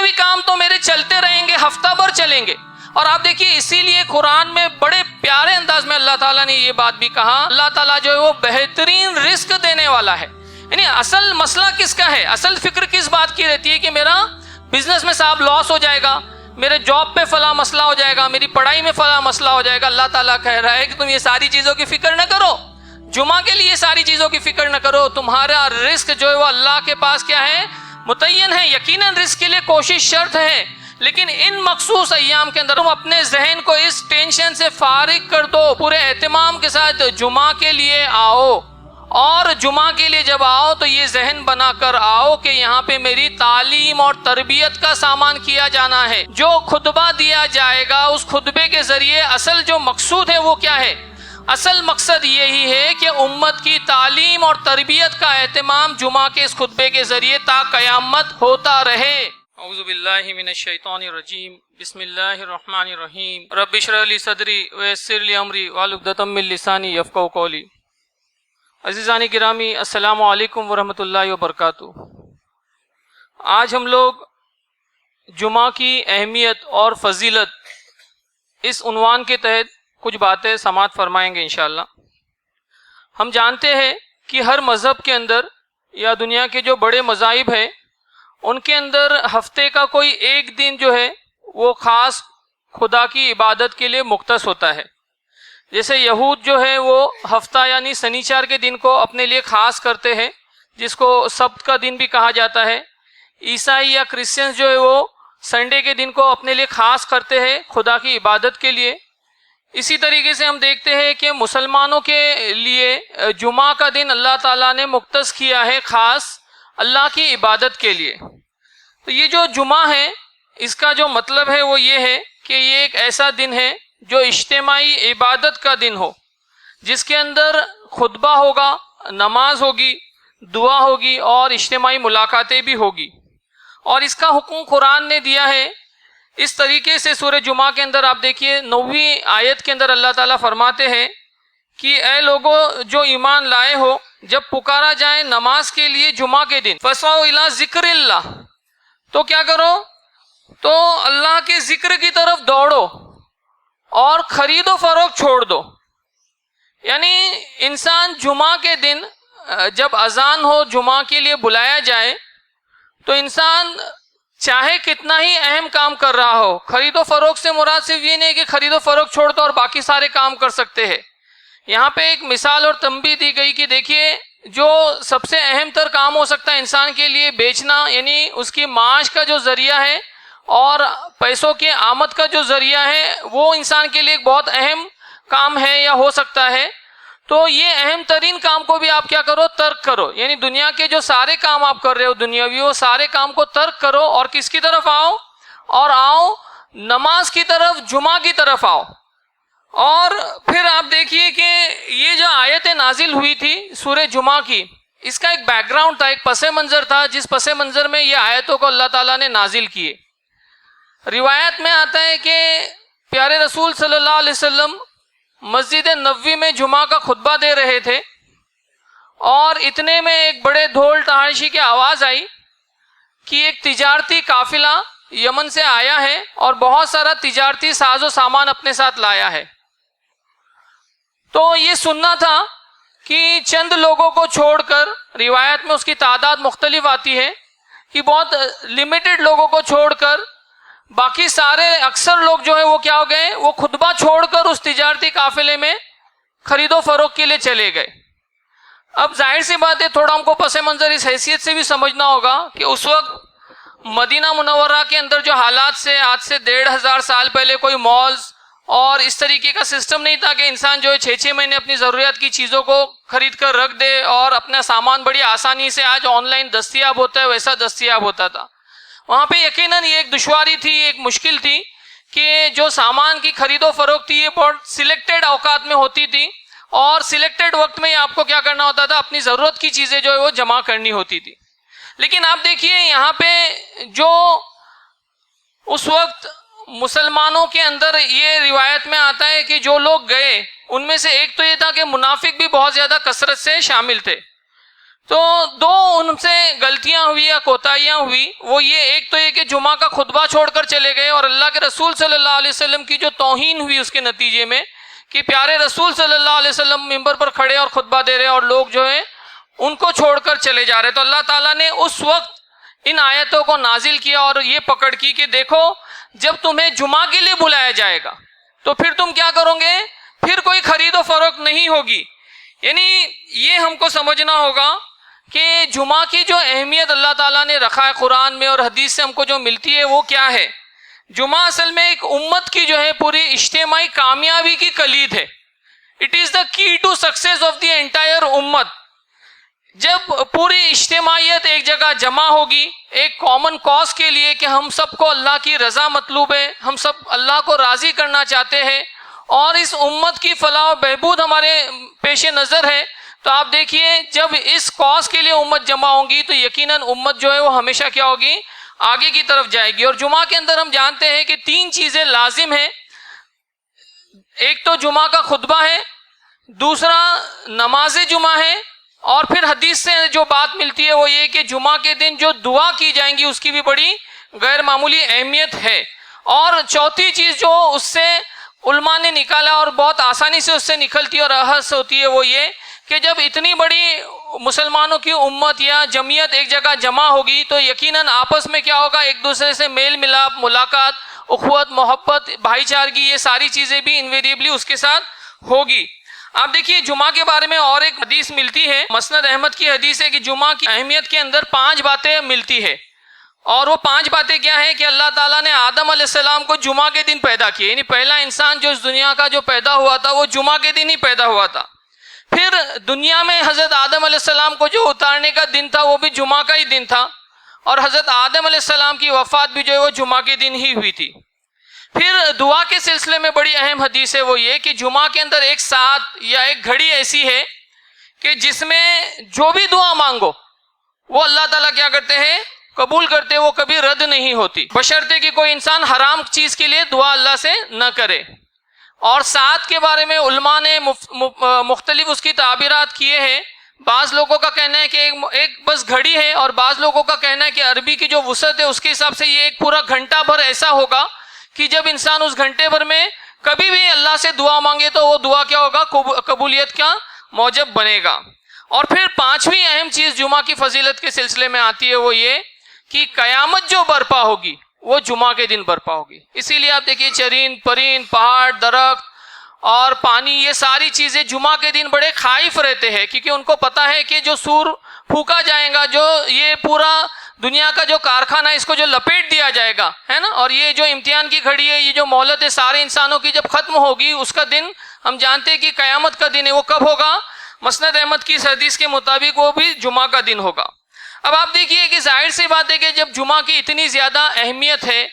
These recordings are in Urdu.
دنیاوی کام تو میرے چلتے رہیں گے، ہفتہ بھر چلیں گے. اور آپ دیکھیے اسی لیے قرآن میں بڑے پیارے انداز میں اللہ تعالیٰ نے یہ بات بھی کہا، اللہ تعالیٰ جو ہے وہ بہترین رزق دینے والا ہے. یعنی اصل مسئلہ کس کا ہے، اصل فکر کس بات کی رہتی ہے کہ میرا بزنس میں صاحب لاس ہو جائے گا، میرے جاب پہ فلاں مسئلہ ہو جائے گا، میری پڑھائی میں فلاں مسئلہ ہو جائے گا. اللہ تعالیٰ کہہ رہا ہے کہ تم یہ ساری چیزوں کی فکر نہ کرو، جمعہ کے لیے ساری چیزوں کی فکر نہ کرو. تمہارا رزق جو ہے وہ اللہ کے پاس کیا ہے، متعین ہے. یقیناً رزق کے لیے کوشش شرط ہے، لیکن ان مخصوص ایام کے اندر تم اپنے ذہن کو اس ٹینشن سے فارغ کر دو، پورے اہتمام کے ساتھ جمعہ کے لیے آؤ. اور جمعہ کے لیے جب آؤ تو یہ ذہن بنا کر آؤ کہ یہاں پہ میری تعلیم اور تربیت کا سامان کیا جانا ہے. جو خطبہ دیا جائے گا اس خطبے کے ذریعے اصل جو مقصود ہے وہ کیا ہے، اصل مقصد یہی ہے کہ امت کی تعلیم اور تربیت کا اہتمام جمعہ کے اس خطبے کے ذریعے تا قیامت ہوتا رہے. اعوذ باللہ من الشیطان الرجیم، بسم اللہ الرحمن الرحیم. رب اشرح لی صدری ویسر لی امری واحلل عقدۃ من لسانی یفقہوا قولی. عزیزان گرامی، السلام علیکم ورحمۃ اللہ وبرکاتہ. آج ہم لوگ جمعہ کی اہمیت اور فضیلت اس عنوان کے تحت کچھ باتیں سماعت فرمائیں گے انشاءاللہ. ہم جانتے ہیں کہ ہر مذہب کے اندر یا دنیا کے جو بڑے مذاہب ہیں ان کے اندر ہفتے کا کوئی ایک دن جو ہے وہ خاص خدا کی عبادت کے لیے مختص ہوتا ہے. جیسے یہود جو ہے وہ ہفتہ یعنی سنیچر کے دن کو اپنے لیے خاص کرتے ہیں، جس کو سبت کا دن بھی کہا جاتا ہے. عیسائی یا کرسچنز جو ہے وہ سنڈے کے دن کو اپنے لیے خاص کرتے ہیں خدا کی عبادت کے لیے. اسی طریقے سے ہم دیکھتے ہیں کہ مسلمانوں کے لیے جمعہ کا دن اللہ تعالیٰ نے مختص کیا ہے خاص اللہ کی عبادت کے لیے. تو یہ جو جمعہ ہے اس کا جو مطلب ہے وہ یہ ہے کہ یہ ایک ایسا دن ہے جو اجتماعی عبادت کا دن ہو، جس کے اندر خطبہ ہوگا، نماز ہوگی، دعا ہوگی اور اجتماعی ملاقاتیں بھی ہوگی. اور اس کا حکم قرآن نے دیا ہے اس طریقے سے. سورہ جمعہ کے اندر آپ دیکھیے 9ویں آیت کے اندر اللہ تعالیٰ فرماتے ہیں کہ اے لوگوں جو ایمان لائے ہو، جب پکارا جائے نماز کے لیے جمعہ کے دن فَاسْعَوْا إِلَىٰ ذِكْرِ اللَّهِ، تو کیا کرو، تو اللہ کے ذکر کی طرف دوڑو اور خرید و فروخت چھوڑ دو. یعنی انسان جمعہ کے دن جب اذان ہو، جمعہ کے لیے بلایا جائے، تو انسان چاہے کتنا ہی اہم کام کر رہا ہو، خرید و فروخت سے مراد صرف یہ نہیں کہ خرید و فروخت چھوڑ دو اور باقی سارے کام کر سکتے ہیں. یہاں پہ ایک مثال اور تنبیہ دی گئی کہ دیکھیے جو سب سے اہم تر کام ہو سکتا ہے انسان کے لیے، بیچنا، یعنی اس کی معاش کا جو ذریعہ ہے اور پیسوں کی آمد کا جو ذریعہ ہے وہ انسان کے لیے ایک بہت اہم کام ہے یا ہو سکتا ہے. تو یہ اہم ترین کام کو بھی آپ کیا کرو، ترک کرو. یعنی دنیا کے جو سارے کام آپ کر رہے ہو دنیاوی، وہ سارے کام کو ترک کرو اور کس کی طرف آؤ، اور آؤ نماز کی طرف، جمعہ کی طرف آؤ. اور پھر آپ دیکھیے کہ یہ جو آیتیں نازل ہوئی تھی سورہ جمعہ کی، اس کا ایک بیک گراؤنڈ تھا، ایک پس منظر تھا، جس پس منظر میں یہ آیتوں کو اللہ تعالیٰ نے نازل کیے. روایت میں آتا ہے کہ پیارے رسول صلی اللہ علیہ وسلم مسجد نبوی میں جمعہ کا خطبہ دے رہے تھے، اور اتنے میں ایک بڑے ڈھول تہاشی کی آواز آئی کہ ایک تجارتی قافلہ یمن سے آیا ہے اور بہت سارا تجارتی ساز و سامان اپنے ساتھ لایا ہے. تو یہ سننا تھا کہ چند لوگوں کو چھوڑ کر، روایت میں اس کی تعداد مختلف آتی ہے کہ بہت لمیٹڈ لوگوں کو چھوڑ کر باقی سارے اکثر لوگ جو ہے وہ کیا ہو گئے، وہ خطبہ چھوڑ کر اس تجارتی قافلے میں خرید و فروخت کے لیے چلے گئے. اب ظاہر سی بات ہے تھوڑا ہم کو پس منظر اس حیثیت سے بھی سمجھنا ہوگا کہ اس وقت مدینہ منورہ کے اندر جو حالات سے آج سے 1500 سال پہلے کوئی مالز اور اس طریقے کا سسٹم نہیں تھا کہ انسان جو ہے 6 مہینے اپنی ضروریات کی چیزوں کو خرید کر رکھ دے اور اپنا سامان بڑی آسانی سے آج آن لائن دستیاب ہوتا ہے ویسا دستیاب ہوتا تھا. وہاں پہ یقیناً یہ ایک دشواری تھی، ایک مشکل تھی کہ جو سامان کی خرید و فروخت تھی یہ بہت سلیکٹڈ اوقات میں ہوتی تھی، اور سلیکٹڈ وقت میں آپ کو کیا کرنا ہوتا تھا، اپنی ضرورت کی چیزیں جو ہے وہ جمع کرنی ہوتی تھی. لیکن آپ دیکھیے یہاں پہ جو اس وقت مسلمانوں کے اندر یہ روایت میں آتا ہے کہ جو لوگ گئے ان میں سے ایک تو یہ تھا کہ منافق بھی بہت زیادہ کثرت سے شامل تھے. تو دو ان سے غلطیاں ہوئی یا کوتاہیاں ہوئی، وہ یہ ایک تو یہ کہ جمعہ کا خطبہ چھوڑ کر چلے گئے، اور اللہ کے رسول صلی اللہ علیہ وسلم کی جو توہین ہوئی اس کے نتیجے میں کہ پیارے رسول صلی اللہ علیہ وسلم ممبر پر کھڑے اور خطبہ دے رہے اور لوگ جو ہے ان کو چھوڑ کر چلے جا رہے. تو اللہ تعالیٰ نے اس وقت ان آیتوں کو نازل کیا اور یہ پکڑ کی کہ دیکھو جب تمہیں جمعہ کے لیے بلایا جائے گا تو پھر تم کیا کرو گے، پھر کوئی خرید و فروخت نہیں ہوگی. یعنی یہ ہم کو سمجھنا ہوگا کہ جمعہ کی جو اہمیت اللہ تعالیٰ نے رکھا ہے قرآن میں اور حدیث سے ہم کو جو ملتی ہے وہ کیا ہے. جمعہ اصل میں ایک امت کی جو ہے پوری اجتماعی کامیابی کی کلید ہے. It is the key to success of the entire امت. جب پوری اجتماعیت ایک جگہ جمع ہوگی ایک کامن کاز کے لیے کہ ہم سب کو اللہ کی رضا مطلوب ہے، ہم سب اللہ کو راضی کرنا چاہتے ہیں اور اس امت کی فلاح و بہبود ہمارے پیش نظر ہے، تو آپ دیکھیے جب اس کاز کے لیے امت جمع ہوگی تو یقیناً امت جو ہے وہ ہمیشہ کیا ہوگی، آگے کی طرف جائے گی. اور جمعہ کے اندر ہم جانتے ہیں کہ 3 چیزیں لازم ہیں. ایک تو جمعہ کا خطبہ ہے، دوسرا نماز جمعہ ہے، اور پھر حدیث سے جو بات ملتی ہے وہ یہ کہ جمعہ کے دن جو دعا کی جائیں گی اس کی بھی بڑی غیر معمولی اہمیت ہے. اور چوتھی چیز جو اس سے علماء نے نکالا اور بہت آسانی سے اس سے نکلتی اور احس ہوتی ہے وہ یہ کہ جب اتنی بڑی مسلمانوں کی امت یا جمعیت ایک جگہ جمع ہوگی تو یقیناً آپس میں کیا ہوگا، ایک دوسرے سے میل ملاپ، ملاقات، اخوت، محبت، بھائی چارگی، یہ ساری چیزیں بھی انویریبلی اس کے ساتھ ہوگی. آپ دیکھیے جمعہ کے بارے میں اور ایک حدیث ملتی ہے، مسند احمد کی حدیث ہے کہ جمعہ کی اہمیت کے اندر 5 باتیں ملتی ہے. اور وہ 5 باتیں کیا ہیں کہ اللہ تعالیٰ نے آدم علیہ السلام کو جمعہ کے دن پیدا کیا، یعنی پہلا انسان جو اس دنیا کا جو پیدا ہوا تھا وہ جمعہ کے دن ہی پیدا ہوا تھا. پھر دنیا میں حضرت آدم علیہ السلام کو جو اتارنے کا دن تھا وہ بھی جمعہ کا ہی دن تھا، اور حضرت آدم علیہ السلام کی وفات بھی جو ہے وہ جمعہ کے دن ہی ہوئی تھی. پھر دعا کے سلسلے میں بڑی اہم حدیث ہے وہ یہ کہ جمعہ کے اندر ایک ساتھ یا ایک گھڑی ایسی ہے کہ جس میں جو بھی دعا مانگو وہ اللہ تعالیٰ کیا کرتے ہیں، قبول کرتے، وہ کبھی رد نہیں ہوتی، بشرطے کہ کوئی انسان حرام چیز کے لیے دعا اللہ سے نہ کرے. اور ساتھ کے بارے میں علماء نے مختلف اس کی تعبیرات کیے ہیں. بعض لوگوں کا کہنا ہے کہ ایک بس گھڑی ہے، اور بعض لوگوں کا کہنا ہے کہ عربی کی جو وسعت ہے اس کے حساب سے یہ ایک پورا گھنٹہ بھر ایسا ہوگا کہ جب انسان اس گھنٹے بھر میں کبھی بھی اللہ سے دعا مانگے تو وہ دعا کیا ہوگا، قبولیت کا موجب بنے گا. اور پھر 5ویں اہم چیز جمعہ کی فضیلت کے سلسلے میں آتی ہے وہ یہ کہ قیامت جو برپا ہوگی وہ جمعہ کے دن برپا ہوگی. اسی لیے آپ دیکھیے چرین پرین، پہاڑ، درخت اور پانی، یہ ساری چیزیں جمعہ کے دن بڑے خائف رہتے ہیں کیونکہ ان کو پتہ ہے کہ جو سور پھونکا جائے گا، جو یہ پورا دنیا کا جو کارخانہ ہے اس کو جو لپیٹ دیا جائے گا، ہے نا، اور یہ جو امتحان کی گھڑی ہے، یہ جو مہلت ہے سارے انسانوں کی جب ختم ہوگی اس کا دن ہم جانتے ہیں کہ قیامت کا دن ہے. وہ کب ہوگا؟ مسند احمد کی حدیث کے مطابق وہ بھی جمعہ کا دن ہوگا. اب آپ دیکھیے کہ ظاہر سی بات ہے کہ جب جمعہ کی اتنی زیادہ اہمیت ہے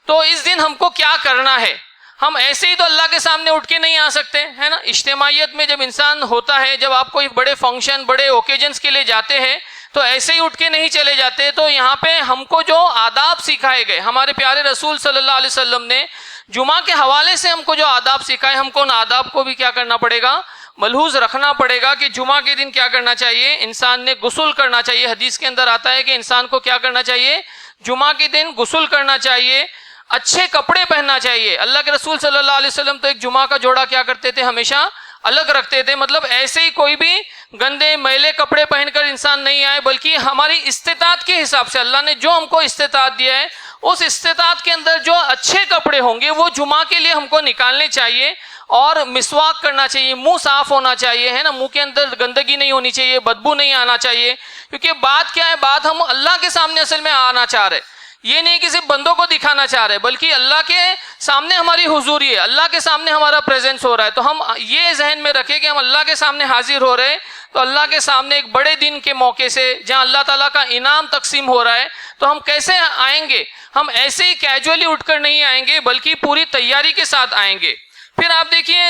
تو اس دن ہم کو کیا کرنا ہے. ہم ایسے ہی تو اللہ کے سامنے اٹھ کے نہیں آ سکتے، ہے نا. اجتماعیت میں جب انسان ہوتا ہے، جب آپ کوئی بڑے فنکشن، بڑے اوکیجنس کے لیے جاتے ہیں تو ایسے ہی اٹھ کے نہیں چلے جاتے. تو یہاں پہ ہم کو جو آداب سکھائے گئے، ہمارے پیارے رسول صلی اللہ علیہ وسلم نے جمعہ کے حوالے سے ہم کو جو آداب سکھائے، ہم کو ان آداب کو بھی کیا کرنا پڑے گا، ملحوظ رکھنا پڑے گا کہ جمعہ کے دن کیا کرنا چاہیے، انسان نے غسل کرنا چاہیے. حدیث کے اندر آتا ہے کہ انسان کو کیا کرنا چاہیے، جمعہ کے دن غسل کرنا چاہیے، اچھے کپڑے پہننا چاہیے. اللہ کے رسول صلی اللہ علیہ وسلم تو ایک جمعہ کا جوڑا کیا کرتے تھے، ہمیشہ الگ رکھتے تھے. مطلب ایسے ہی کوئی بھی گندے میلے کپڑے پہن کر انسان نہیں آئے، بلکہ ہماری استطاعت کے حساب سے اللہ نے جو ہم کو استطاعت دیا ہے اس استطاعت کے اندر جو اچھے کپڑے ہوں گے وہ جمعہ کے لیے ہم کو نکالنے چاہیے. اور مسواک کرنا چاہیے، منہ صاف ہونا چاہیے، ہے نا، منہ کے اندر گندگی نہیں ہونی چاہیے، بدبو نہیں آنا چاہیے. کیونکہ بات کیا ہے، بات ہم اللہ کے سامنے اصل میں آنا چاہ رہے، یہ نہیں کہ صرف بندوں کو دکھانا چاہ رہے، بلکہ اللہ کے سامنے ہماری حضوری ہے، اللہ کے سامنے ہمارا پریزنس ہو رہا ہے. تو ہم یہ ذہن میں رکھیں کہ ہم اللہ کے سامنے حاضر ہو رہے ہیں، تو اللہ کے سامنے ایک بڑے دن کے موقع سے جہاں اللہ تعالیٰ کا انعام تقسیم ہو رہا ہے، تو ہم کیسے آئیں گے؟ ہم ایسے ہی کیجولی اٹھ کر نہیں آئیں گے، بلکہ پوری تیاری کے ساتھ آئیں گے. پھر آپ دیکھیے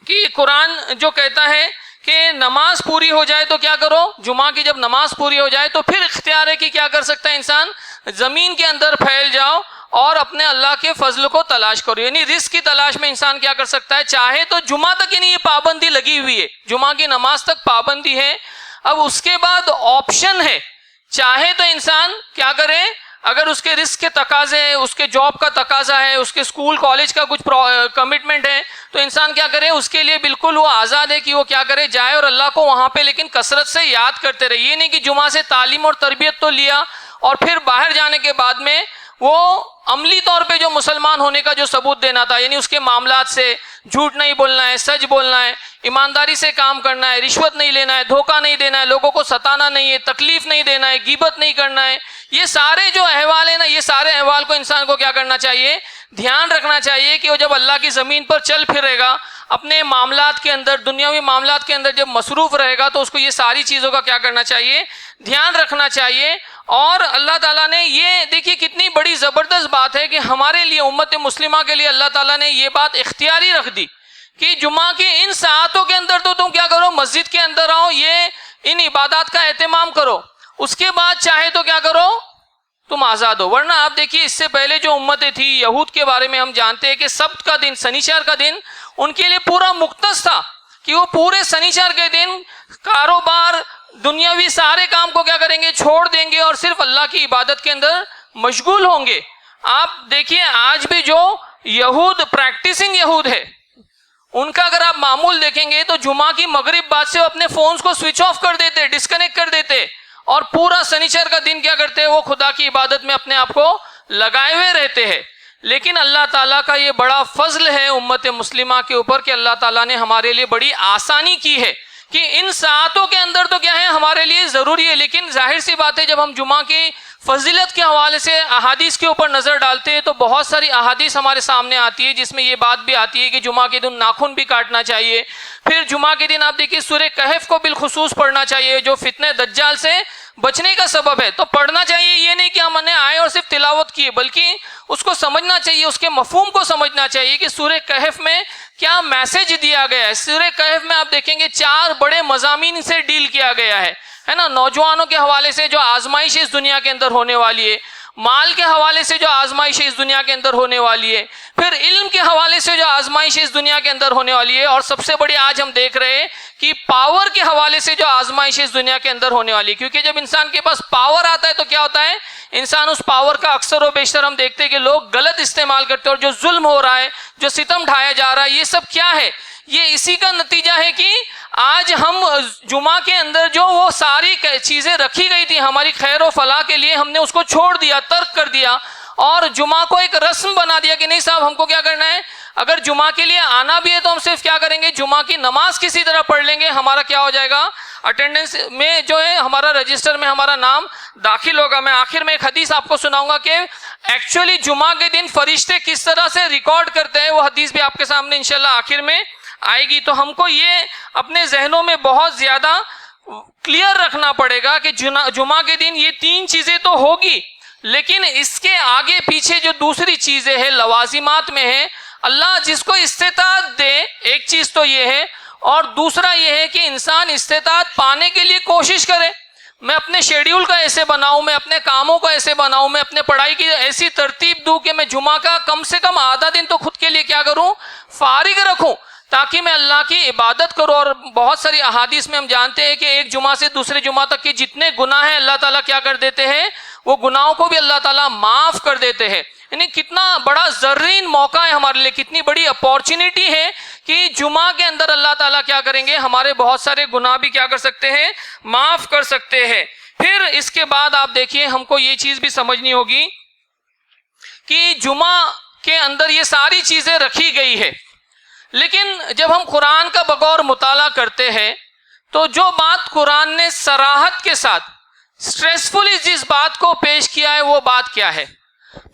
کہ قرآن جو کہتا ہے کہ نماز پوری ہو جائے تو کیا کرو، جمعہ کی جب نماز پوری ہو جائے تو پھر اختیار ہے کہ کیا کر سکتا ہے انسان، زمین کے اندر پھیل جاؤ اور اپنے اللہ کے فضل کو تلاش کرو. یعنی رزق کی تلاش میں انسان کیا کر سکتا ہے، چاہے تو جمعہ تک، یعنی یہ پابندی لگی ہوئی ہے، جمعہ کی نماز تک پابندی ہے. اب اس کے بعد آپشن ہے، چاہے تو انسان کیا کرے، اگر اس کے رزق کے تقاضے ہیں، اس کے جاب کا تقاضا ہے، اس کے اسکول کالج کا کچھ کمٹمنٹ ہے، تو انسان کیا کرے، اس کے لیے بالکل وہ آزاد ہے کہ وہ کیا کرے، جائے اور اللہ کو وہاں پہ لیکن کثرت سے یاد کرتے رہے. یہ نہیں کہ جمعہ سے تعلیم اور تربیت تو لیا اور پھر باہر جانے کے بعد میں وہ عملی طور پہ جو مسلمان ہونے کا جو ثبوت دینا تھا، یعنی اس کے معاملات سے جھوٹ نہیں بولنا ہے، سچ بولنا ہے، ایمانداری سے کام کرنا ہے، رشوت نہیں لینا ہے، دھوکہ نہیں دینا ہے، لوگوں کو ستانا نہیں ہے، تکلیف نہیں دینا ہے، غیبت نہیں کرنا ہے، یہ سارے جو احوال ہیں نا، یہ سارے احوال کو انسان کو کیا کرنا چاہیے، دھیان رکھنا چاہیے کہ وہ جب اللہ کی زمین پر چل پھرے گا، اپنے معاملات کے اندر، دنیاوی معاملات کے اندر جب مصروف رہے گا، تو اس کو یہ ساری چیزوں کا کیا کرنا چاہیے، دھیان رکھنا چاہیے. اور اللہ تعالیٰ نے یہ دیکھیے کتنی بڑی زبردست بات ہے کہ ہمارے لیے، امت مسلمہ کے لیے اللہ تعالیٰ نے یہ بات اختیاری رکھ دی کہ جمعہ کی ان ساعتوں کے اندر تو تم کیا کرو، مسجد کے اندر آؤ، یہ ان عبادات کا اہتمام کرو، اس کے بعد چاہے تو کیا کرو، تم آزاد ہو. ورنہ آپ دیکھیے اس سے پہلے جو امتیں تھی، یہود کے بارے میں ہم جانتے ہیں کہ سبت کا دن، سنیچر کا دن ان کے لیے پورا مختص تھا کہ وہ پورے سنیچر کے دن کاروبار، دنیاوی سارے کام کو کیا کریں گے، چھوڑ دیں گے اور صرف اللہ کی عبادت کے اندر مشغول ہوں گے. آپ دیکھیے آج بھی جو یہود، پریکٹسنگ یہود ہے، ان کا اگر آپ معمول دیکھیں گے تو جمعہ کی مغرب بعد سے وہ اپنے فونز کو سوئچ آف کر دیتے، ڈسکنیکٹ کر دیتے، اور پورا سنیچر کا دن کیا کرتے ہیں، وہ خدا کی عبادت میں اپنے آپ کو لگائے ہوئے رہتے ہیں. لیکن اللہ تعالیٰ کا یہ بڑا فضل ہے امت مسلمہ کے اوپر کہ اللہ تعالیٰ نے ہمارے لیے بڑی آسانی کی ہے کہ ان ساعتوں کے اندر تو کیا ہے، ہمارے لیے ضروری ہے. لیکن ظاہر سی بات ہے جب ہم جمعہ کی فضیلت کے حوالے سے احادیث کے اوپر نظر ڈالتے ہیں تو بہت ساری احادیث ہمارے سامنے آتی ہے جس میں یہ بات بھی آتی ہے کہ جمعہ کے دن ناخن بھی کاٹنا چاہیے. پھر جمعہ کے دن آپ دیکھیے سورہ کہف کو بالخصوص پڑھنا چاہیے جو فتنہ دجال سے بچنے کا سبب ہے. تو پڑھنا چاہیے، یہ نہیں کہ ہم نے آئے اور صرف تلاوت کی، بلکہ اس کو سمجھنا چاہیے، اس کے مفہوم کو سمجھنا چاہیے کہ سورہ کہف میں کیا میسج دیا گیا ہے. سورہ کہف میں آپ دیکھیں گے 4 بڑے مضامین سے ڈیل کیا گیا ہے نا. نوجوانوں کے حوالے سے جو آزمائش اس دنیا کے اندر ہونے والی ہے، مال کے حوالے سے جو آزمائش اس دنیا کے اندر ہونے والی ہے، پھر علم کے حوالے سے جو آزمائش اس دنیا کے اندر ہونے والی ہے، اور سب سے بڑی آج ہم دیکھ رہے ہیں کہ پاور کے حوالے سے جو آزمائش اس دنیا کے اندر ہونے والی ہے. کیونکہ جب انسان کے پاس پاور آتا ہے تو کیا ہوتا ہے، انسان اس پاور کا اکثر و بیشتر ہم دیکھتے ہیں کہ لوگ غلط استعمال کرتے ہیں، اور جو ظلم ہو رہا ہے، جو ستم ڈھایا جا رہا ہے، یہ سب کیا ہے، یہ اسی کا نتیجہ ہے کہ آج ہم جمعہ کے اندر جو وہ ساری چیزیں رکھی گئی تھی ہماری خیر و فلاح کے لیے، ہم نے اس کو چھوڑ دیا، ترک کر دیا، اور جمعہ کو ایک رسم بنا دیا کہ نہیں صاحب ہم کو کیا کرنا ہے، اگر جمعہ کے لیے آنا بھی ہے تو ہم صرف کیا کریں گے، جمعہ کی نماز کسی طرح پڑھ لیں گے، ہمارا کیا ہو جائے گا، اٹینڈنس میں جو ہے ہمارا رجسٹر میں ہمارا نام داخل ہوگا. میں آخر میں ایک حدیث آپ کو سناؤں گا کہ ایکچولی جمعہ کے دن فرشتے کس طرح سے ریکارڈ کرتے ہیں، وہ حدیث بھی آپ کے سامنے انشاءاللہ آخر میں آئے گی. تو ہم کو یہ اپنے ذہنوں میں بہت زیادہ کلیئر رکھنا پڑے گا کہ جمعہ کے دن یہ 3 چیزیں تو ہوگی، لیکن اس کے آگے پیچھے جو دوسری چیزیں ہیں لوازمات میں ہیں، اللہ جس کو استطاعت دے، ایک چیز تو یہ ہے، اور دوسرا یہ ہے کہ انسان استطاعت پانے کے لیے کوشش کرے. میں اپنے شیڈیول کا ایسے بناؤں، میں اپنے کاموں کو ایسے بناؤں، میں اپنے پڑھائی کی ایسی ترتیب دوں کہ میں جمعہ کا کم سے کم آدھا دن تو خود کے لیے کیا کروں، فارغ رکھوں، تاکہ میں اللہ کی عبادت کروں. اور بہت ساری احادیث میں ہم جانتے ہیں کہ ایک جمعہ سے دوسرے جمعہ تک کے جتنے گناہ ہیں اللہ تعالیٰ کیا کر دیتے ہیں، وہ گناہوں کو بھی اللہ تعالیٰ معاف کر دیتے ہیں. یعنی کتنا بڑا زرین موقع ہے ہمارے لیے، کتنی بڑی اپورچونٹی ہے کہ جمعہ کے اندر اللہ تعالیٰ کیا کریں گے، ہمارے بہت سارے گناہ بھی کیا کر سکتے ہیں، معاف کر سکتے ہیں. پھر اس کے بعد آپ دیکھیے ہم کو یہ چیز بھی سمجھنی ہوگی کہ جمعہ کے اندر یہ ساری چیزیں رکھی گئی ہے، لیکن جب ہم قرآن کا بغور مطالعہ کرتے ہیں تو جو بات قرآن نے صراحت کے ساتھ اسٹریسفلی جس بات کو پیش کیا ہے وہ بات کیا ہے.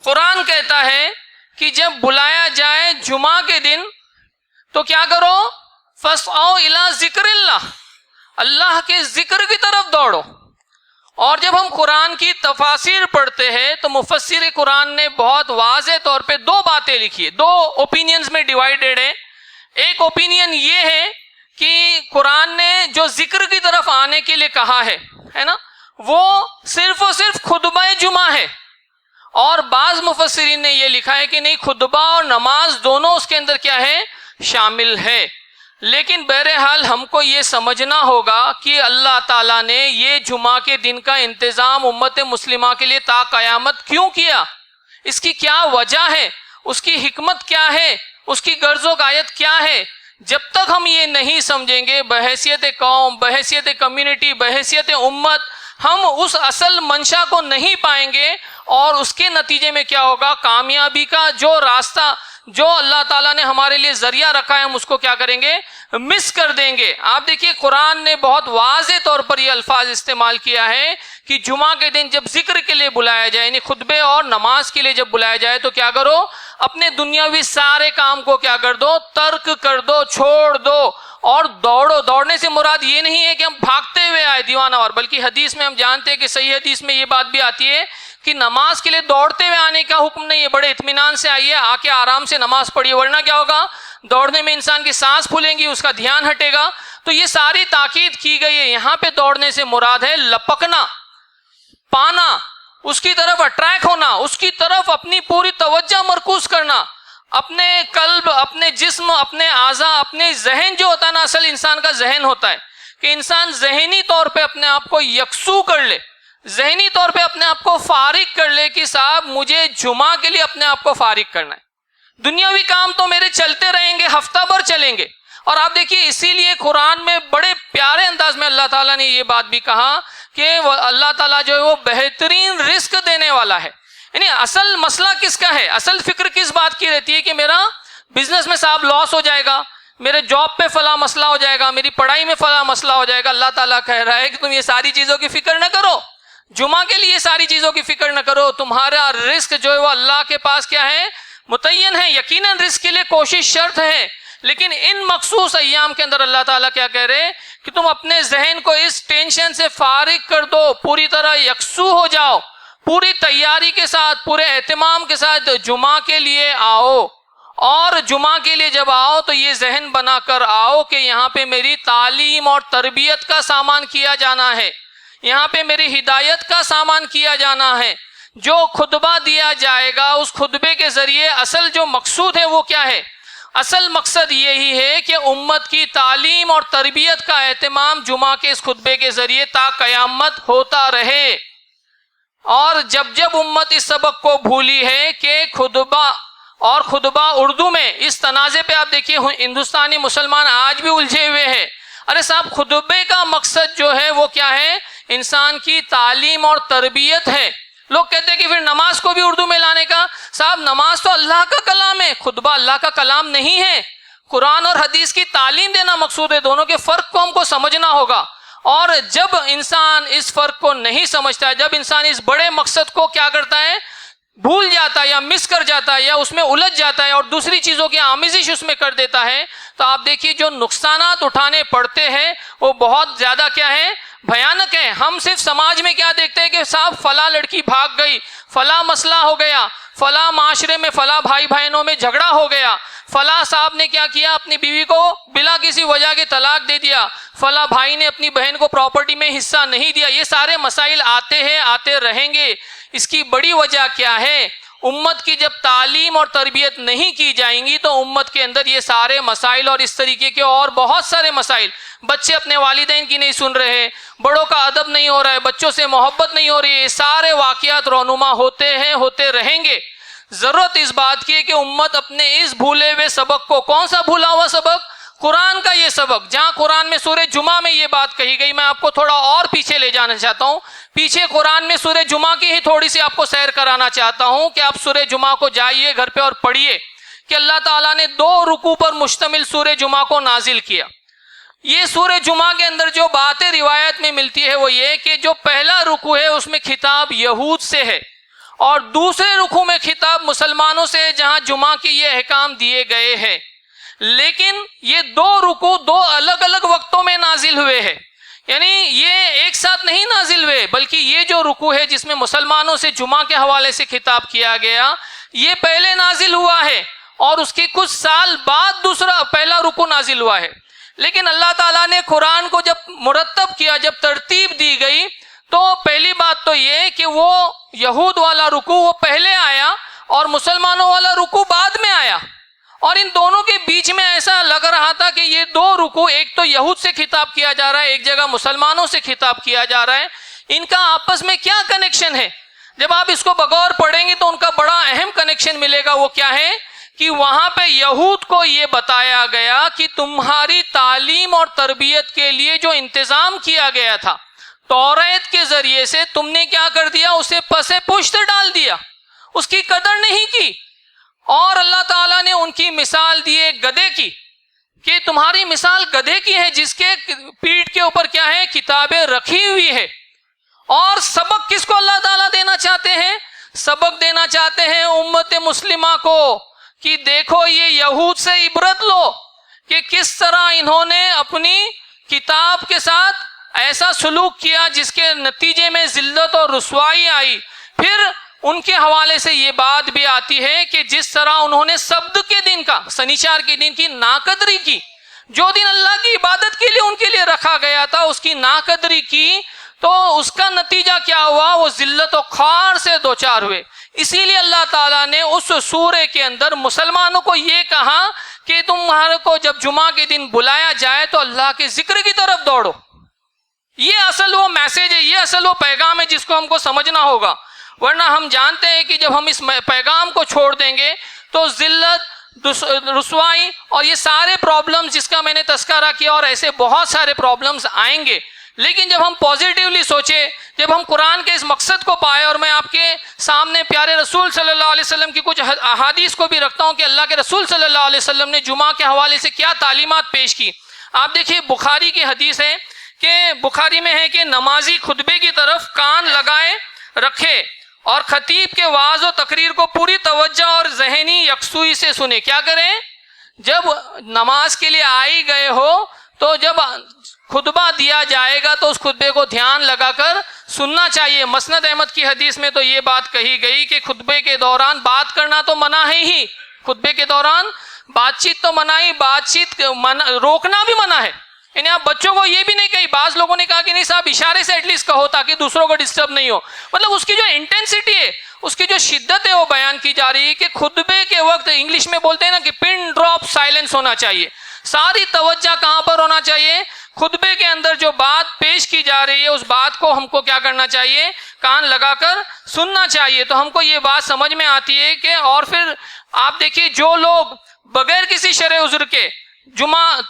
قرآن کہتا ہے کہ جب بلایا جائے جمعہ کے دن تو کیا کرو، فَاسْعَوْا إِلَىٰ ذِكْرِ اللَّهِ، اللہ کے ذکر کی طرف دوڑو. اور جب ہم قرآن کی تفاسیر پڑھتے ہیں تو مفسر قرآن نے بہت واضح طور پہ 2 باتیں لکھی ہے، 2 اوپینینز میں ڈیوائیڈڈ ہے. ایک اوپینین یہ ہے کہ قرآن نے جو ذکر کی طرف آنے کے لیے کہا ہے نا، وہ صرف اور صرف خطبہ جمعہ ہے. اور بعض مفسرین نے یہ لکھا ہے کہ نہیں، خطبہ اور نماز دونوں اس کے اندر کیا ہے، شامل ہے. لیکن بہرحال ہم کو یہ سمجھنا ہوگا کہ اللہ تعالیٰ نے یہ جمعہ کے دن کا انتظام امت مسلمہ کے لیے تا قیامت کیوں کیا، اس کی کیا وجہ ہے، اس کی حکمت کیا ہے، اس کی غرض و غایت کیا ہے۔ جب تک ہم یہ نہیں سمجھیں گے بحیثیت قوم، بحیثیت کمیونٹی، بحیثیت امت، ہم اس اصل منشا کو نہیں پائیں گے، اور اس کے نتیجے میں کیا ہوگا، کامیابی کا جو راستہ جو اللہ تعالیٰ نے ہمارے لیے ذریعہ رکھا ہے ہم اس کو کیا کریں گے، مس کر دیں گے۔ آپ دیکھیے قرآن نے بہت واضح طور پر یہ الفاظ استعمال کیا ہے کہ جمعہ کے دن جب ذکر کے لیے بلایا جائے، یعنی خطبے اور نماز کے لیے جب بلایا جائے تو کیا کرو، اپنے دنیاوی سارے کام کو کیا کر دو، ترک کر دو، چھوڑ دو اور دوڑو۔ دوڑنے سے مراد یہ نہیں ہے کہ ہم بھاگتے ہوئے آئے دیوانہ وار، بلکہ حدیث میں ہم جانتے ہیں کہ صحیح حدیث میں یہ بات بھی آتی ہے کہ نماز کے لیے دوڑتے ہوئے آنے کا حکم نہیں ہے، بڑے اطمینان سے آئیے، آ کے آرام سے نماز پڑھیے، ورنہ کیا ہوگا، دوڑنے میں انسان کی سانس پھولیں گی، اس کا دھیان ہٹے گا۔ تو یہ ساری تاکید کی گئی ہے۔ یہاں پہ دوڑنے سے مراد ہے لپکنا، پانا، اس کی طرف اٹریک ہونا، اس کی طرف اپنی پوری توجہ مرکوز کرنا، اپنے قلب، اپنے جسم، اپنے اعضاء، اپنے ذہن جو ہوتا ہے نا، اصل انسان کا ذہن ہوتا ہے کہ انسان ذہنی طور پہ اپنے آپ کو یکسو کر لے، ذہنی طور پہ اپنے آپ کو فارغ کر لے کہ صاحب مجھے جمعہ کے لیے اپنے آپ کو فارغ کرنا ہے، دنیاوی کام تو میرے چلتے رہیں گے، ہفتہ بھر چلیں گے۔ اور آپ دیکھیے اسی لیے قرآن میں بڑے پیارے انداز میں اللہ تعالیٰ نے یہ بات بھی کہا کہ اللہ تعالیٰ جو ہے وہ بہترین رزق دینے والا ہے۔ یعنی اصل مسئلہ کس کا ہے، اصل فکر کس بات کی رہتی ہے کہ میرا بزنس میں صاحب لاس ہو جائے گا، میرے جاب پہ فلاں مسئلہ ہو جائے گا، میری پڑھائی میں فلاں مسئلہ ہو جائے گا۔ اللہ تعالیٰ کہہ رہا ہے کہ تم یہ ساری چیزوں کی فکر نہ کرو، جمعہ کے لیے ساری چیزوں کی فکر نہ کرو، تمہارا رزق جو ہے وہ اللہ کے پاس کیا ہے، متعین ہے۔ یقیناً رزق کے لیے کوشش شرط ہے، لیکن ان مخصوص ایام کے اندر اللہ تعالیٰ کیا کہہ رہے کہ تم اپنے ذہن کو اس ٹینشن سے فارغ کر دو، پوری طرح یکسو ہو جاؤ، پوری تیاری کے ساتھ، پورے اہتمام کے ساتھ جمعہ کے لیے آؤ۔ اور جمعہ کے لیے جب آؤ تو یہ ذہن بنا کر آؤ کہ یہاں پہ میری تعلیم اور تربیت کا سامان کیا جانا ہے، یہاں پہ میری ہدایت کا سامان کیا جانا ہے۔ جو خطبہ دیا جائے گا اس خطبے کے ذریعے اصل جو مقصود ہے وہ کیا ہے، اصل مقصد یہی ہے کہ امت کی تعلیم اور تربیت کا اہتمام جمعہ کے اس خطبے کے ذریعے تا قیامت ہوتا رہے۔ اور جب جب امت اس سبق کو بھولی ہے کہ خطبہ اور خطبہ اردو میں، اس تنازع پہ آپ دیکھیے ہندوستانی مسلمان آج بھی الجھے ہوئے ہیں۔ ارے صاحب خطبے کا مقصد جو ہے وہ کیا ہے، انسان کی تعلیم اور تربیت ہے۔ لوگ کہتے ہیں کہ پھر نماز کو بھی اردو میں لانے کا، صاحب نماز تو اللہ کا کلام ہے، خطبہ اللہ کا کلام نہیں ہے۔ قرآن اور حدیث کی تعلیم دینا مقصود ہے، دونوں کے فرق کو ہم کو سمجھنا ہوگا۔ اور جب انسان اس فرق کو نہیں سمجھتا ہے، جب انسان اس بڑے مقصد کو کیا کرتا ہے، بھول جاتا ہے یا مس کر جاتا ہے یا اس میں الجھ جاتا ہے اور دوسری چیزوں کی آمیزش اس میں کر دیتا ہے، تو آپ دیکھیے جو نقصانات اٹھانے پڑتے ہیں وہ بہت زیادہ کیا ہے، بھیانک ہے۔ ہم صرف سماج میں کیا دیکھتے ہیں کہ صاحب فلاں لڑکی بھاگ گئی، فلاں مسئلہ ہو گیا، فلاں معاشرے میں فلاں بھائی بہنوں میں جھگڑا ہو گیا، فلاں صاحب نے کیا کیا، اپنی بیوی کو بلا کسی وجہ کے طلاق دے دیا، فلاں بھائی نے اپنی بہن کو پراپرٹی میں حصہ نہیں دیا۔ یہ سارے مسائل آتے ہیں، آتے رہیں گے۔ اس کی بڑی وجہ کیا ہے، امت کی جب تعلیم اور تربیت نہیں کی جائیں گی تو امت کے اندر یہ سارے مسائل اور اس طریقے کے اور بہت سارے مسائل، بچے اپنے والدین کی نہیں سن رہے، بڑوں کا ادب نہیں ہو رہا ہے، بچوں سے محبت نہیں ہو رہی ہے، یہ سارے واقعات رونما ہوتے ہیں، ہوتے رہیں گے۔ ضرورت اس بات کی ہے کہ امت اپنے اس بھولے ہوئے سبق کو، کون سا بھولا ہوا سبق، قرآن کا یہ سبق، جہاں قرآن میں سورہ جمعہ میں یہ بات کہی گئی، میں آپ کو تھوڑا اور پیچھے لے جانا چاہتا ہوں۔ پیچھے قرآن میں سورہ جمعہ کی ہی تھوڑی سی آپ کو سیر کرانا چاہتا ہوں کہ آپ سورہ جمعہ کو جائیے گھر پہ اور پڑھیے کہ اللہ تعالیٰ نے 2 رکوع پر مشتمل سورہ جمعہ کو نازل کیا۔ یہ سورہ جمعہ کے اندر جو باتیں روایت میں ملتی ہے وہ یہ کہ جو پہلا رکوع ہے اس میں خطاب یہود سے ہے، اور دوسرے رکوع میں خطاب مسلمانوں سے ہے جہاں جمعہ کی یہ احکام دیے گئے ہیں۔ لیکن یہ 2 رکوع 2 الگ الگ وقتوں میں نازل ہوئے ہیں، یعنی یہ ایک ساتھ نہیں نازل ہوئے، بلکہ یہ جو رکوع ہے جس میں مسلمانوں سے جمعہ کے حوالے سے خطاب کیا گیا، یہ پہلے نازل ہوا ہے اور اس کے کچھ سال بعد دوسرا پہلا رکوع نازل ہوا ہے۔ لیکن اللہ تعالیٰ نے قرآن کو جب مرتب کیا، جب ترتیب دی گئی، تو پہلی بات تو یہ کہ وہ یہود والا رکوع وہ پہلے آیا اور مسلمانوں والا رکوع بعد میں آیا، اور ان دونوں کے بیچ میں ایسا لگ رہا تھا کہ یہ دو رکوع، ایک تو یہود سے خطاب کیا جا رہا ہے، ایک جگہ مسلمانوں سے خطاب کیا جا رہا ہے، ان کا آپس میں کیا کنیکشن ہے؟ جب آپ اس کو بغور پڑھیں گے تو ان کا بڑا اہم کنیکشن ملے گا. وہ کیا ہے کہ وہاں پہ یہود کو یہ بتایا گیا کہ تمہاری تعلیم اور تربیت کے لیے جو انتظام کیا گیا تھا توریت کے ذریعے سے، تم نے کیا کر دیا؟ اسے پس پشت ڈال دیا، اس کی قدر نہیں کی. اور اللہ تعالیٰ نے ان کی مثال دی ایک گدھے کی کہ تمہاری مثال گدھے کی ہے جس کے پیٹھ کے اوپر کیا ہے؟ کتابیں رکھی ہوئی ہے. اور سبق کس کو اللہ تعالیٰ دینا چاہتے ہیں؟ سبق دینا چاہتے ہیں امت مسلمہ کو کہ دیکھو یہ یہود سے عبرت لو کہ کس طرح انہوں نے اپنی کتاب کے ساتھ ایسا سلوک کیا جس کے نتیجے میں ذلت اور رسوائی آئی. پھر ان کے حوالے سے یہ بات بھی آتی ہے کہ جس طرح انہوں نے سبت کے دن کا، سنیچر کے دن کی ناقدری کی، جو دن اللہ کی عبادت کے لیے ان کے لیے رکھا گیا تھا اس کی ناقدری کی، تو اس کا نتیجہ کیا ہوا؟ وہ ذلت و خوار سے دوچار ہوئے. اسی لیے اللہ تعالیٰ نے اس سورے کے اندر مسلمانوں کو یہ کہا کہ تمہارے کو جب جمعہ کے دن بلایا جائے تو اللہ کے ذکر کی طرف دوڑو. یہ اصل وہ میسج ہے، یہ اصل وہ پیغام ہے جس کو ہم کو سمجھنا ہوگا. ورنہ ہم جانتے ہیں کہ جب ہم اس پیغام کو چھوڑ دیں گے تو ذلت، رسوائی اور یہ سارے پرابلمز جس کا میں نے تذکرہ کیا اور ایسے بہت سارے پرابلمز آئیں گے. لیکن جب ہم پازیٹیولی سوچے، جب ہم قرآن کے اس مقصد کو پائے، اور میں آپ کے سامنے پیارے رسول صلی اللہ علیہ وسلم کی کچھ احادیث کو بھی رکھتا ہوں کہ اللہ کے رسول صلی اللہ علیہ وسلم نے جمعہ کے حوالے سے کیا تعلیمات پیش کی. آپ دیکھیے بخاری کی حدیث ہے کہ بخاری میں ہے کہ نمازی خطبے کی طرف کان لگائے رکھے اور خطیب کے وعظ و تقریر کو پوری توجہ اور ذہنی یکسوئی سے سنے. کیا کریں؟ جب نماز کے لیے آئی گئے ہو تو جب خطبہ دیا جائے گا تو اس خطبے کو دھیان لگا کر سننا چاہیے. مسند احمد کی حدیث میں تو یہ بات کہی گئی کہ خطبے کے دوران بات کرنا تو منع ہے ہی، خطبے کے دوران بات چیت تو منع ہی، بات چیت روکنا بھی منع ہے. یعنی آپ بچوں کو یہ بھی نہیں کہی. بعض لوگوں نے کہا کہ نہیں صاحب اشارے سے ایٹ لیسٹ کہو تاکہ دوسروں کو ڈسٹرب نہیں ہو. مطلب اس کی جو انٹینسٹی ہے، اس کی جو شدت ہے وہ بیان کی جا رہی ہے کہ خطبے کے وقت انگلش میں بولتے ہیں نا کہ پن ڈراپ سائلنس ہونا چاہیے. ساری توجہ کہاں پر ہونا چاہیے؟ خطبے کے اندر جو بات پیش کی جا رہی ہے اس بات کو ہم کو کیا کرنا چاہیے؟ کان لگا کر سننا چاہیے. تو ہم کو یہ بات سمجھ میں آتی ہے کہ اور پھر آپ دیکھیے جو لوگ بغیر کسی شرع عذر کے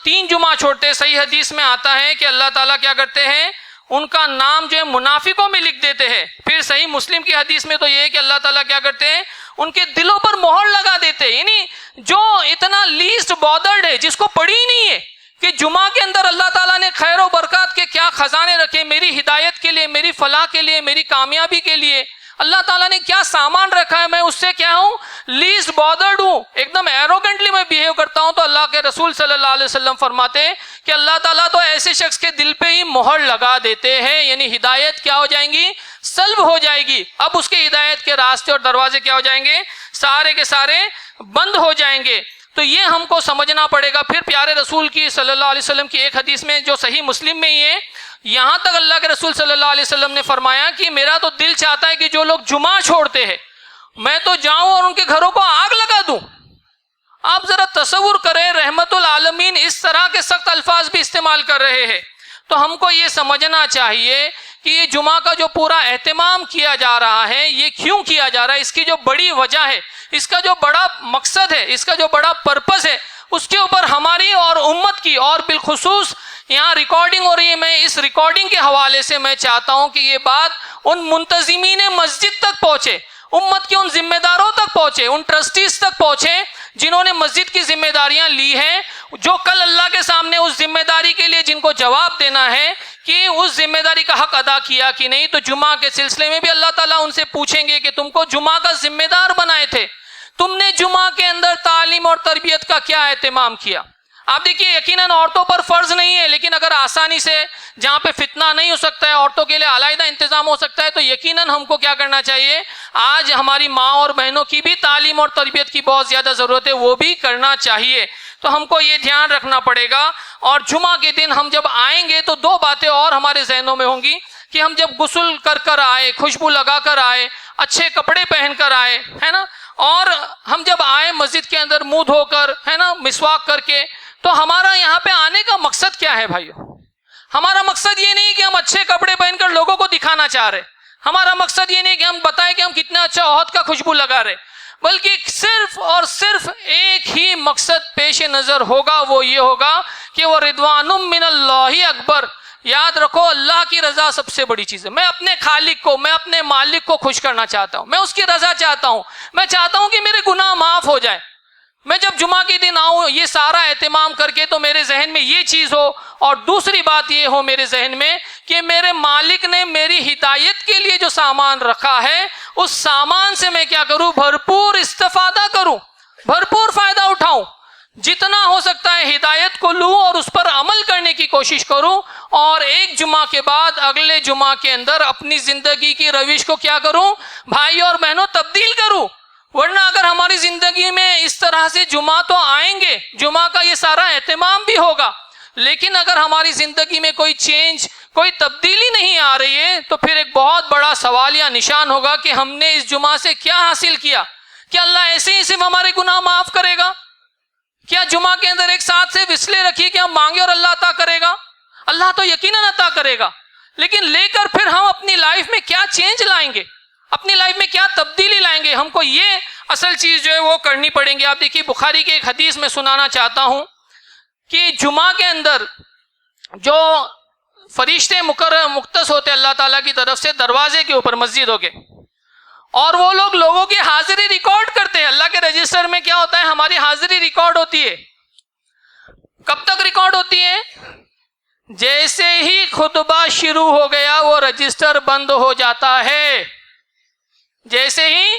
تین جمعہ چھوڑتے، صحیح حدیث میں آتا ہے کہ اللہ تعالیٰ کیا کرتے ہیں؟ ان کا نام جو ہے منافقوں میں لکھ دیتے ہیں. پھر صحیح مسلم کی حدیث میں تو یہ ہے کہ اللہ تعالیٰ کیا کرتے ہیں؟ ان کے دلوں پر مہر لگا دیتے ہیں. یعنی جو اتنا لیسٹ بادرڈ ہے، جس کو پڑھی نہیں ہے کہ جمعہ کے اندر اللہ تعالیٰ نے خیر و برکات کے کیا خزانے رکھے، میری ہدایت کے لیے، میری فلاح کے لیے، میری کامیابی کے لیے اللہ تعالیٰ نے کیا سامان رکھا ہے، میں اس سے کیا ہوں؟ لیسٹ بادرڈ ہوں، ایک دم ایروگنٹلی میں بیہیو کرتا ہوں. تو اللہ کے رسول صلی اللہ علیہ وسلم فرماتے کہ اللہ تعالیٰ تو ایسے شخص کے دل پہ ہی مہر لگا دیتے ہیں. یعنی ہدایت کیا ہو جائیں گی؟ سلب ہو جائے گی. اب اس کی ہدایت کے راستے اور دروازے کیا ہو جائیں گے؟ سارے کے سارے بند ہو جائیں گے. تو یہ ہم کو سمجھنا پڑے گا. پھر پیارے رسول کی صلی اللہ علیہ وسلم کی ایک حدیث میں جو صحیح مسلم میں ہی ہے، یہاں تک اللہ کے رسول صلی اللہ علیہ وسلم نے فرمایا کہ میرا تو دل چاہتا ہے کہ جو لوگ جمعہ چھوڑتے ہیں میں تو جاؤں اور ان کے گھروں کو آگ لگا دوں. آپ ذرا تصور کریں، رحمت العالمین اس طرح کے سخت الفاظ بھی استعمال کر رہے ہیں. تو ہم کو یہ سمجھنا چاہیے کہ یہ جمعہ کا جو پورا اہتمام کیا جا رہا ہے یہ کیوں کیا جا رہا ہے، اس کی جو بڑی وجہ ہے، اس کا جو بڑا مقصد ہے، اس کا جو بڑا پرپس ہے، اس کے اوپر ہماری اور امت کی، اور بالخصوص یہاں ریکارڈنگ ہو رہی ہے، میں اس ریکارڈنگ کے حوالے سے میں چاہتا ہوں کہ یہ بات ان منتظمین مسجد تک پہنچے، امت کے ان ذمہ داروں تک پہنچے، ان ٹرسٹیز تک پہنچے جنہوں نے مسجد کی ذمہ داریاں لی ہیں، جو کل اللہ کے سامنے اس ذمہ داری کے لیے جن کو جواب دینا ہے کہ اس ذمہ داری کا حق ادا کیا کہ نہیں. تو جمعہ کے سلسلے میں بھی اللہ تعالیٰ ان سے پوچھیں گے کہ تم کو جمعہ کا ذمہ دار بنائے تھے، تم نے جمعہ کے اندر تعلیم اور تربیت کا کیا اہتمام کیا. آپ دیکھیے یقیناً عورتوں پر فرض نہیں ہے، لیکن اگر آسانی سے جہاں پہ فتنہ نہیں ہو سکتا ہے، عورتوں کے لیے علیحدہ انتظام ہو سکتا ہے، تو یقیناً ہم کو کیا کرنا چاہیے؟ آج ہماری ماں اور بہنوں کی بھی تعلیم اور تربیت کی بہت زیادہ ضرورت ہے، وہ بھی کرنا چاہیے. تو ہم کو یہ دھیان رکھنا پڑے گا. اور جمعہ کے دن ہم جب آئیں گے تو دو باتیں اور ہمارے ذہنوں میں ہوں گی کہ ہم جب غسل کر آئے، خوشبو لگا کر آئے، اچھے کپڑے پہن کر آئے، ہے نا، اور ہم جب آئے مسجد کے اندر منہ دھو کر، ہے نا، مسواک کر کے، تو ہمارا یہاں پہ آنے کا مقصد کیا ہے بھائیو؟ ہمارا مقصد یہ نہیں کہ ہم اچھے کپڑے پہن کر لوگوں کو دکھانا چاہ رہے، ہمارا مقصد یہ نہیں کہ ہم بتائیں کہ ہم کتنا اچھا عہد کا خوشبو لگا رہے، بلکہ صرف اور صرف ایک ہی مقصد پیش نظر ہوگا، وہ یہ ہوگا کہ وہ رضوان من اللہ اکبر۔ یاد رکھو، اللہ کی رضا سب سے بڑی چیز ہے۔ میں اپنے خالق کو، میں اپنے مالک کو خوش کرنا چاہتا ہوں، میں اس کی رضا چاہتا ہوں، میں چاہتا ہوں کہ میرے گناہ معاف ہو جائے۔ میں جب جمعہ کے دن آؤں یہ سارا اہتمام کر کے، تو میرے ذہن میں یہ چیز ہو، اور دوسری بات یہ ہو میرے ذہن میں کہ میرے مالک نے میری ہدایت کے لیے جو سامان رکھا ہے، اس سامان سے میں کیا کروں؟ بھرپور استفادہ کروں، بھرپور فائدہ اٹھاؤں، جتنا ہو سکتا ہے ہدایت کو لوں اور اس پر عمل کرنے کی کوشش کروں، اور ایک جمعہ کے بعد اگلے جمعہ کے اندر اپنی زندگی کی روش کو کیا کروں بھائی اور بہنوں؟ تبدیل کروں۔ ورنہ اگر ہماری زندگی میں اس طرح سے جمعہ تو آئیں گے، جمعہ کا یہ سارا اہتمام بھی ہوگا، لیکن اگر ہماری زندگی میں کوئی چینج، کوئی تبدیلی نہیں آ رہی ہے، تو پھر ایک بہت بڑا سوال یا نشان ہوگا کہ ہم نے اس جمعہ سے کیا حاصل کیا؟ کیا اللہ ایسے ہی صرف ہمارے گناہ معاف کرے گا؟ کیا جمعہ کے اندر ایک ساتھ سے وصلے رکھی کہ ہم مانگے اور اللہ عطا کرے گا؟ اللہ تو یقیناً عطا کرے گا، لیکن لے کر پھر ہم اپنی لائف میں کیا چینج لائیں گے، اپنی لائف میں کیا تبدیلی لائیں گے؟ ہم کو یہ اصل چیز جو ہے وہ کرنی پڑیں گی۔ آپ دیکھیے، بخاری کے ایک حدیث میں سنانا چاہتا ہوں کہ جمعہ کے اندر جو فرشتے مختص ہوتے اللہ تعالیٰ کی طرف سے دروازے کے اوپر مسجدوں کے، اور وہ لوگ لوگوں کی حاضری ریکارڈ کرتے ہیں۔ اللہ کے رجسٹر میں کیا ہوتا ہے؟ ہماری حاضری ریکارڈ ہوتی ہے۔ کب تک ریکارڈ ہوتی ہے؟ جیسے ہی خطبہ شروع ہو گیا وہ رجسٹر بند ہو جاتا ہے، جیسے ہی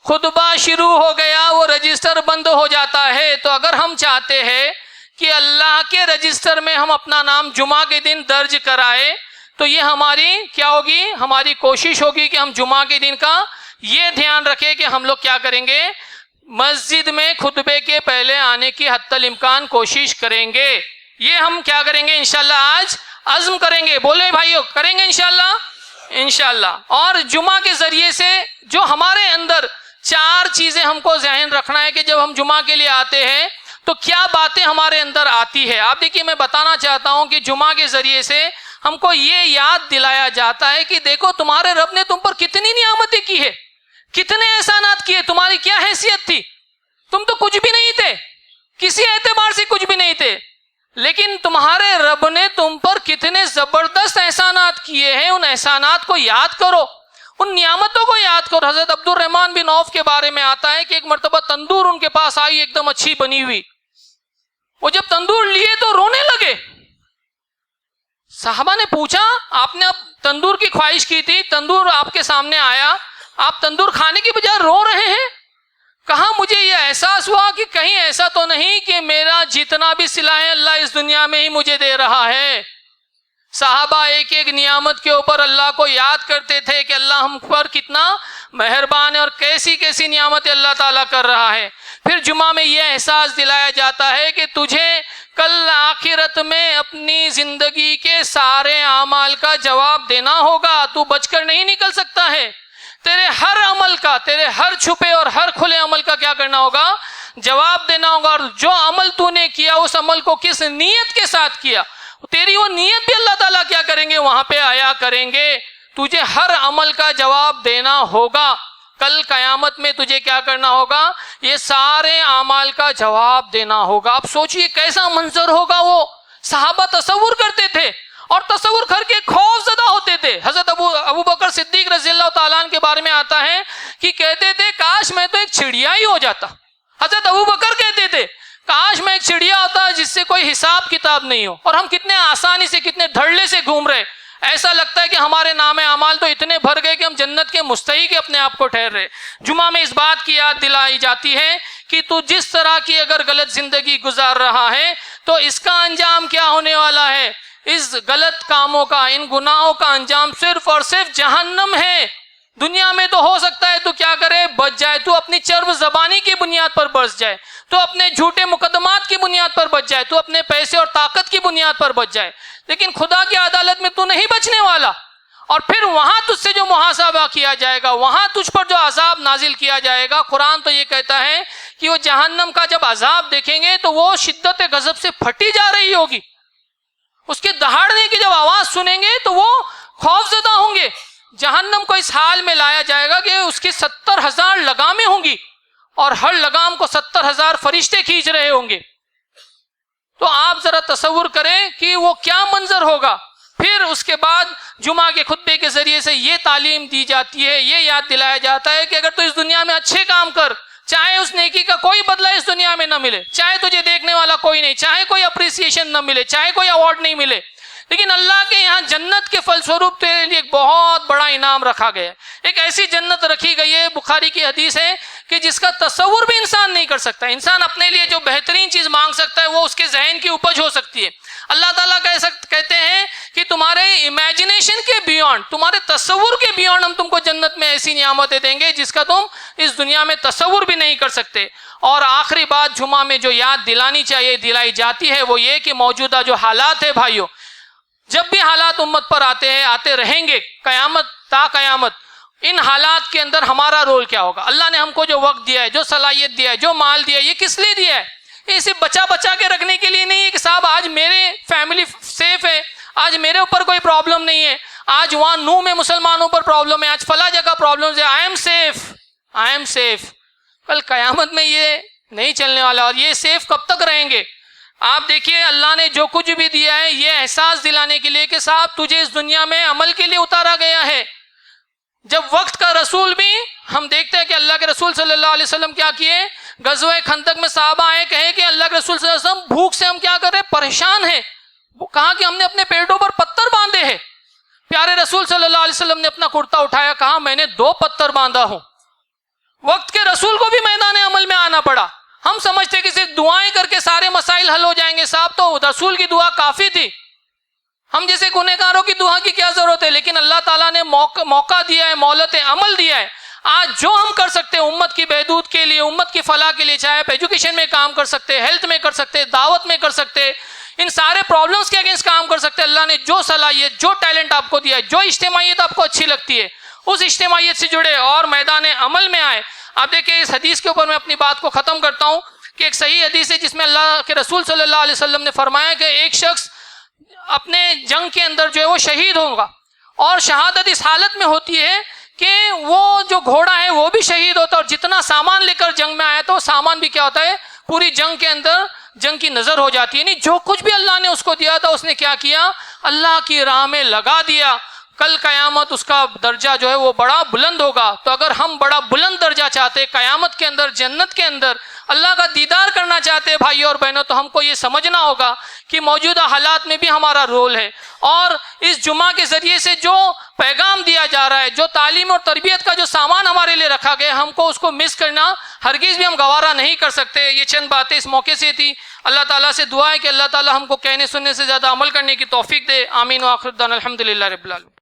خطبہ شروع ہو گیا وہ رجسٹر بند ہو جاتا ہے۔ تو اگر ہم چاہتے ہیں کہ اللہ کے رجسٹر میں ہم اپنا نام جمعہ کے دن درج کرائے، تو یہ ہماری کیا ہوگی؟ ہماری کوشش ہوگی کہ ہم جمعہ کے دن کا یہ دھیان رکھیں کہ ہم لوگ کیا کریں گے؟ مسجد میں خطبے کے پہلے آنے کی حتی الامکان کوشش کریں گے۔ یہ ہم کیا کریں گے؟ انشاءاللہ آج عزم کریں گے، بولے بھائیو، کریں گے انشاءاللہ، انشاءاللہ۔ اور جمعہ کے ذریعے سے جو ہمارے اندر 4 چیزیں ہم کو ذہن رکھنا ہے کہ جب ہم جمعہ کے لیے آتے ہیں تو کیا باتیں ہمارے اندر آتی ہے۔ آپ دیکھیے، میں بتانا چاہتا ہوں کہ جمعہ کے ذریعے سے ہم کو یہ یاد دلایا جاتا ہے کہ دیکھو تمہارے رب نے تم پر کتنی نعمتیں کی ہے، کتنے احسانات کیے، تمہاری کیا حیثیت تھی؟ تم تو کچھ بھی نہیں تھے، کسی اعتبار سے کچھ بھی نہیں تھے، لیکن تمہارے رب نے تم پر کتنے زبردست احسانات کیے ہیں۔ ان احسانات کو یاد کرو، ان نعمتوں کو یاد کرو۔ حضرت عبد الرحمن بن عوف کے بارے میں آتا ہے کہ ایک مرتبہ تندور ان کے پاس آئی، ایک دم اچھی بنی ہوئی۔ وہ جب تندور لیے تو رونے لگے۔ صحابہ نے پوچھا، آپ نے اب تندور کی خواہش کی تھی، تندور آپ کے سامنے آیا، آپ تندور کھانے کی بجائے رو رہے ہیں؟ کہا مجھے یہ احساس ہوا کہ کہیں ایسا تو نہیں کہ میرا جتنا بھی صلہ ہے اللہ اس دنیا میں ہی مجھے دے رہا ہے۔ صحابہ ایک ایک نعمت کے اوپر اللہ کو یاد کرتے تھے کہ اللہ ہم پر کتنا مہربان ہے اور کیسی کیسی نعمتیں اللہ تعالیٰ کر رہا ہے۔ پھر جمعہ میں یہ احساس دلایا جاتا ہے کہ تجھے کل آخرت میں اپنی زندگی کے سارے اعمال کا جواب دینا ہوگا، تو بچ کر نہیں نکل سکتا ہے۔ تیرے ہر عمل کا، تیرے ہر چھپے اور ہر کھلے عمل کا کیا کرنا ہوگا؟ جواب دینا ہوگا۔ اور جو عمل تو نے کیا اس عمل کو کس نیت کے ساتھ کیا، تیری وہ نیت بھی اللہ تعالیٰ کیا کریں گے؟ وہاں پہ آیا کریں گے۔ تجھے ہر عمل کا جواب دینا ہوگا۔ کل قیامت میں تجھے کیا کرنا ہوگا؟ یہ سارے اعمال کا جواب دینا ہوگا۔ آپ سوچئے کیسا منظر ہوگا۔ وہ صحابہ تصور کرتے تھے اور تصور کر کے خوف زدہ ہوتے تھے۔ حضرت ابو بکر صدیق رضی اللہ تعالیٰ عنہ کے بارے میں آتا ہے کہ کہتے تھے کاش میں تو ایک چڑیا ہی ہو جاتا۔ حضرت ابو بکر کہتے تھے کاش میں ایک چڑیا ہوتا جس سے کوئی حساب کتاب نہیں ہو، اور ہم کتنے آسانی سے، کتنے دھڑلے سے گھوم رہے۔ ایسا لگتا ہے کہ ہمارے نام اعمال تو اتنے بھر گئے کہ ہم جنت کے مستحق اپنے آپ کو ٹھہر رہے۔ جمعہ میں اس بات کی یاد دلائی جاتی ہے کہ تو جس طرح کی اگر غلط زندگی گزار رہا ہے تو اس کا انجام کیا ہونے والا ہے؟ اس غلط کاموں کا، ان گناہوں کا انجام صرف اور صرف جہنم ہے۔ دنیا میں تو ہو سکتا ہے تو کیا کرے؟ بچ جائے، تو اپنی چرب زبانی کی بنیاد پر بچ جائے، تو اپنے جھوٹے مقدمات کی بنیاد پر بچ جائے، تو اپنے پیسے اور طاقت کی بنیاد پر بچ جائے، لیکن خدا کی عدالت میں تو نہیں بچنے والا۔ اور پھر وہاں تجھ سے جو محاسبہ کیا جائے گا، وہاں تجھ پر جو عذاب نازل کیا جائے گا، قرآن تو یہ کہتا ہے کہ وہ جہنم کا جب عذاب دیکھیں گے تو وہ شدت غضب سے پھٹی جا رہی ہوگی. اس کے دہاڑنے کی جب آواز سنیں گے تو وہ خوف زدہ ہوں گے. جہنم کو اس حال میں لایا جائے گا کہ اس کی 70,000 لگامیں ہوں گی اور ہر لگام کو 70,000 فرشتے کھینچ رہے ہوں گے. تو آپ ذرا تصور کریں کہ وہ کیا منظر ہوگا. پھر اس کے بعد جمعہ کے خطبے کے ذریعے سے یہ تعلیم دی جاتی ہے, یہ یاد دلایا جاتا ہے کہ اگر تو اس دنیا میں اچھے کام کر, چاہے اس نیکی کا کوئی بدلہ اس دنیا میں نہ ملے, چاہے تجھے دیکھنے والا کوئی نہیں, چاہے کوئی اپریسیشن نہ ملے, چاہے کوئی ایوارڈ نہیں ملے, لیکن اللہ کے یہاں جنت کے فلسوروپ تیرے لیے ایک بہت بڑا انعام رکھا گیا ہے. ایک ایسی جنت رکھی گئی ہے, بخاری کی حدیث ہے, کہ جس کا تصور بھی انسان نہیں کر سکتا. انسان اپنے لیے جو بہترین چیز مانگ سکتا ہے وہ اس کے ذہن کی اپج ہو سکتی ہے. اللہ تعالیٰ کہتے ہیں کہ تمہارے امیجنیشن کے بیونڈ, تمہارے تصور کے بیونڈ ہم تم کو جنت میں ایسی نعمتیں دیں گے جس کا تم اس دنیا میں تصور بھی نہیں کر سکتے. اور آخری بات جمعہ میں جو یاد دلانی چاہیے, دلائی جاتی ہے, وہ یہ کہ موجودہ جو حالات ہے بھائیوں, جب بھی حالات امت پر آتے ہیں, آتے رہیں گے قیامت تا قیامت, ان حالات کے اندر ہمارا رول کیا ہوگا. اللہ نے ہم کو جو وقت دیا ہے, جو صلاحیت دیا ہے, جو مال دیا ہے, یہ کس لیے دیا ہے؟ یہ صرف بچا کے رکھنے کے لیے نہیں ہے کہ صاحب آج میرے فیملی سیف ہے, آج میرے اوپر کوئی پرابلم نہیں ہے, آج وہاں نو میں مسلمانوں پر پرابلم ہے, آج فلاں جگہ پرابلم ہے, آئی ایم سیف. کل قیامت میں یہ نہیں چلنے والا. اور یہ سیف کب تک رہیں گے؟ آپ دیکھیے, اللہ نے جو کچھ بھی دیا ہے یہ احساس دلانے کے لیے کہ صاحب تجھے اس دنیا میں عمل کے لیے اتارا گیا ہے. جب وقت کا رسول بھی, ہم دیکھتے ہیں کہ اللہ کے رسول صلی اللہ علیہ وسلم کیا کیے, غزوہ خندق میں صحابہ آئے, کہے کہ اللہ کے رسول صلی اللہ علیہ وسلم بھوک سے ہم کیا کر رہے, پریشان ہیں. وہ کہا کہ ہم نے اپنے پیٹوں پر پتھر باندھے ہیں. پیارے رسول صلی اللہ علیہ وسلم نے اپنا کرتا اٹھایا, کہا میں نے 2 پتھر باندھا ہوں. وقت کے رسول کو بھی میدان عمل میں آنا پڑا. ہم سمجھتے کہ صرف دعائیں کر کے سارے مسائل حل ہو جائیں گے. صاحب تو رسول کی دعا کافی تھی, ہم جیسے گنہگاروں کی دعا کی کیا ضرورت ہے؟ لیکن اللہ تعالیٰ نے موقع دیا ہے, مہلت عمل دیا ہے. آج جو ہم کر سکتے ہیں امت کی بہبود کے لیے, امت کی فلاح کے لیے, چاہے آپ ایجوکیشن میں کام کر سکتے, ہیلتھ میں کر سکتے, دعوت میں کر سکتے, ان سارے پرابلمز کے اگینسٹ کام کر سکتے. اللہ نے جو صلاحیت, جو ٹیلنٹ آپ کو دیا ہے, جو اجتماعیت آپ کو اچھی لگتی ہے, اس اجتماعیت سے جڑے اور میدان عمل میں آئے. آپ دیکھیں اس حدیث کے اوپر میں اپنی بات کو ختم کرتا ہوں کہ ایک صحیح حدیث ہے جس میں اللہ کے رسول صلی اللہ علیہ وسلم نے فرمایا کہ ایک شخص اپنے جنگ کے اندر جو ہے وہ شہید ہوگا, اور شہادت اس حالت میں ہوتی ہے کہ وہ جو گھوڑا ہے وہ بھی شہید ہوتا ہے, اور جتنا سامان لے کر جنگ میں آیا تو سامان بھی کیا ہوتا ہے, پوری جنگ کے اندر جنگ کی نظر ہو جاتی ہے. یعنی جو کچھ بھی اللہ نے اس کو دیا تھا اس نے کیا کیا, اللہ کی راہ میں لگا دیا. کل قیامت اس کا درجہ جو ہے وہ بڑا بلند ہوگا. تو اگر ہم بڑا بلند درجہ چاہتے قیامت کے اندر, جنت کے اندر اللہ کا دیدار کرنا چاہتے بھائیوں اور بہنوں, تو ہم کو یہ سمجھنا ہوگا کہ موجودہ حالات میں بھی ہمارا رول ہے. اور اس جمعہ کے ذریعے سے جو پیغام دیا جا رہا ہے, جو تعلیم اور تربیت کا جو سامان ہمارے لیے رکھا گیا, ہم کو اس کو مس کرنا ہرگز بھی ہم گوارا نہیں کر سکتے. یہ چند باتیں اس موقع سے تھی. اللہ تعالیٰ سے دعا ہے کہ اللہ تعالیٰ ہم کو کہنے سننے سے زیادہ عمل کرنے کی توفیق دے. آمین و آخر دعوانا الحمدللہ رب العالمین.